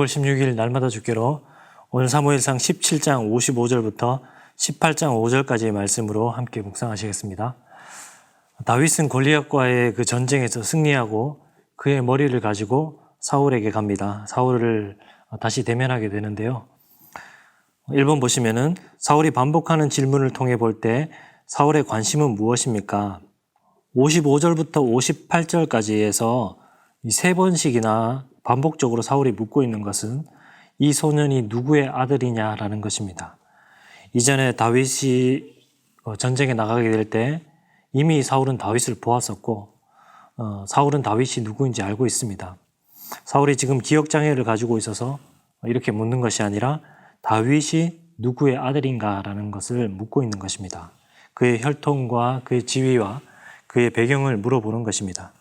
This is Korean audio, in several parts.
6월 16일 날마다 주께로 오늘 사무엘상 17장 55절부터 18장 5절까지의 말씀으로 함께 묵상하시겠습니다. 다윗은 골리앗과의 그 전쟁에서 승리하고 그의 머리를 가지고 사울에게 갑니다. 사울을 다시 대면하게 되는데요. 1번 보시면은 사울이 반복하는 질문을 통해 볼 때 사울의 관심은 무엇입니까? 55절부터 58절까지에서 이 세 번씩이나 반복적으로 사울이 묻고 있는 것은 이 소년이 누구의 아들이냐라는 것입니다. 이전에 다윗이 전쟁에 나가게 될 때 이미 사울은 다윗을 보았었고 사울은 다윗이 누구인지 알고 있습니다. 사울이 지금 기억장애를 가지고 있어서 이렇게 묻는 것이 아니라 다윗이 누구의 아들인가라는 것을 묻고 있는 것입니다. 그의 혈통과 그의 지위와 그의 배경을 물어보는 것입니다.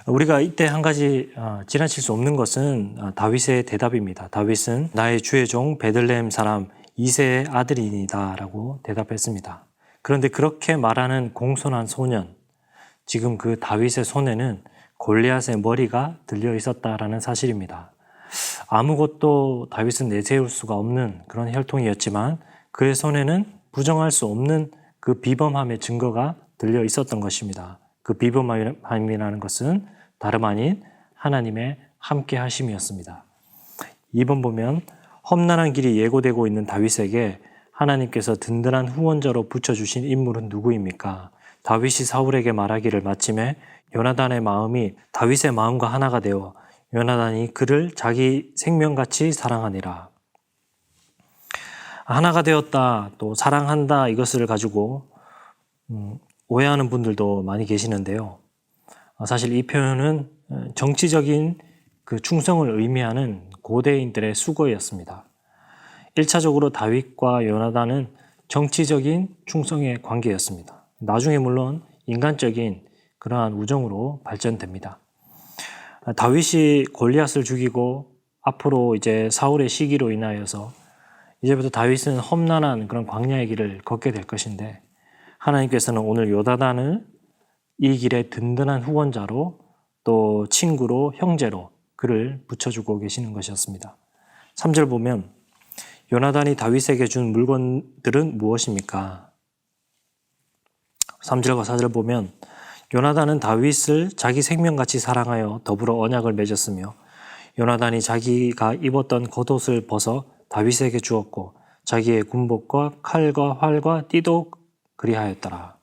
우리가 이때 한 가지 지나칠 수 없는 것은 다윗의 대답입니다. 다윗은 나의 주의 종 베들레헴 사람 이새의 아들이니다 라고 대답했습니다. 그런데 그렇게 말하는 공손한 소년, 지금 그 다윗의 손에는 골리앗의 머리가 들려 있었다라는 사실입니다. 아무것도 다윗은 내세울 수가 없는 그런 혈통이었지만 그의 손에는 부정할 수 없는 그 비범함의 증거가 들려 있었던 것입니다. 그 비범함이라는 것은 다름 아닌 하나님의 함께 하심이었습니다. 2번 보면 험난한 길이 예고되고 있는 다윗에게 하나님께서 든든한 후원자로 붙여주신 인물은 누구입니까? 다윗이 사울에게 말하기를 마침에 요나단의 마음이 다윗의 마음과 하나가 되어 요나단이 그를 자기 생명같이 사랑하니라. 하나가 되었다, 또 사랑한다 이것을 가지고 오해하는 분들도 많이 계시는데요. 사실 이 표현은 정치적인 그 충성을 의미하는 고대인들의 수거였습니다. 1차적으로 다윗과 요나단은 정치적인 충성의 관계였습니다. 나중에 물론 인간적인 그러한 우정으로 발전됩니다. 다윗이 골리앗을 죽이고 앞으로 이제 사울의 시기로 인하여서 이제부터 다윗은 험난한 그런 광야의 길을 걷게 될 것인데 하나님께서는 오늘 요나단을 이 길의 든든한 후원자로 또 친구로 형제로 그를 붙여주고 계시는 것이었습니다. 3절 보면 요나단이 다윗에게 준 물건들은 무엇입니까? 3절과 4절 보면 요나단은 다윗을 자기 생명같이 사랑하여 더불어 언약을 맺었으며 요나단이 자기가 입었던 겉옷을 벗어 다윗에게 주었고 자기의 군복과 칼과 활과 띠도 그리하였더라.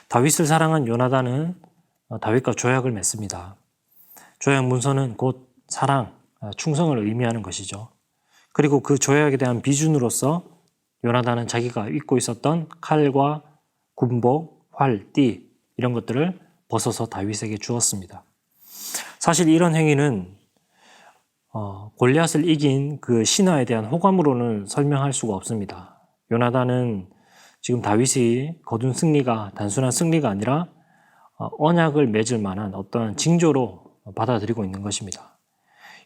다윗을 사랑한 요나단은 다윗과 조약을 맺습니다. 조약 문서는 곧 사랑, 충성을 의미하는 것이죠. 그리고 그 조약에 대한 비준으로서 요나단은 자기가 입고 있었던 칼과 군복, 활, 띠 이런 것들을 벗어서 다윗에게 주었습니다. 사실 이런 행위는 골리앗을 이긴 그 신하에 대한 호감으로는 설명할 수가 없습니다. 요나단은 지금 다윗이 거둔 승리가 단순한 승리가 아니라 언약을 맺을 만한 어떠한 징조로 받아들이고 있는 것입니다.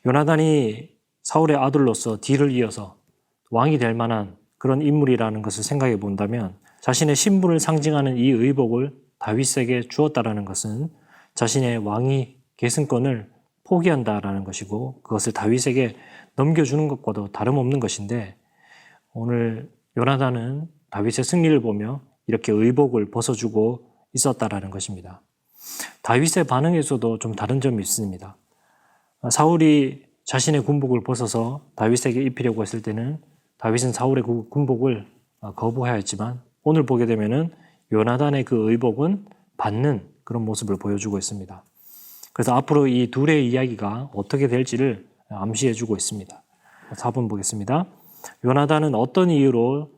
요나단이 사울의 아들로서 뒤를 이어서 왕이 될 만한 그런 인물이라는 것을 생각해 본다면 자신의 신분을 상징하는 이 의복을 다윗에게 주었다라는 것은 자신의 왕위 계승권을 포기한다라는 것이고 그것을 다윗에게 넘겨주는 것과도 다름없는 것인데 오늘 요나단은 다윗의 승리를 보며 이렇게 의복을 벗어주고 있었다라는 것입니다. 다윗의 반응에서도 좀 다른 점이 있습니다. 사울이 자신의 군복을 벗어서 다윗에게 입히려고 했을 때는 다윗은 사울의 그 군복을 거부하였지만 오늘 보게 되면은 요나단의 그 의복은 받는 그런 모습을 보여주고 있습니다. 그래서 앞으로 이 둘의 이야기가 어떻게 될지를 암시해주고 있습니다. 4번 보겠습니다. 요나단은 어떤 이유로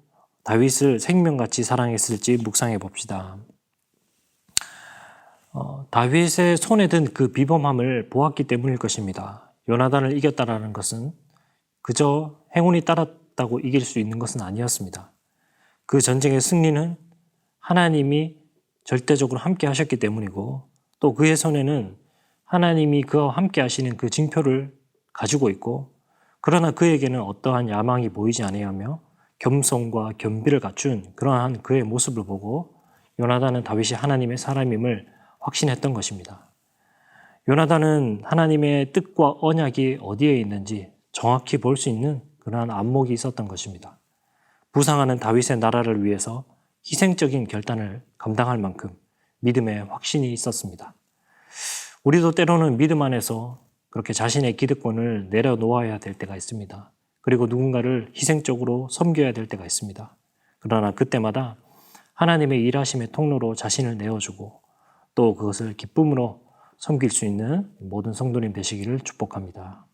다윗을 생명같이 사랑했을지 묵상해 봅시다. 다윗의 손에 든 그 비범함을 보았기 때문일 것입니다. 요나단을 이겼다라는 것은 그저 행운이 따랐다고 이길 수 있는 것은 아니었습니다. 그 전쟁의 승리는 하나님이 절대적으로 함께 하셨기 때문이고 또 그의 손에는 하나님이 그와 함께 하시는 그 징표를 가지고 있고 그러나 그에게는 어떠한 야망이 보이지 아니하며 겸손과 겸비를 갖춘 그러한 그의 모습을 보고 요나단은 다윗이 하나님의 사람임을 확신했던 것입니다. 요나단은 하나님의 뜻과 언약이 어디에 있는지 정확히 볼 수 있는 그러한 안목이 있었던 것입니다. 부상하는 다윗의 나라를 위해서 희생적인 결단을 감당할 만큼 믿음의 확신이 있었습니다. 우리도 때로는 믿음 안에서 그렇게 자신의 기득권을 내려놓아야 될 때가 있습니다. 그리고 누군가를 희생적으로 섬겨야 될 때가 있습니다. 그러나 그때마다 하나님의 일하심의 통로로 자신을 내어주고 또 그것을 기쁨으로 섬길 수 있는 모든 성도님 되시기를 축복합니다.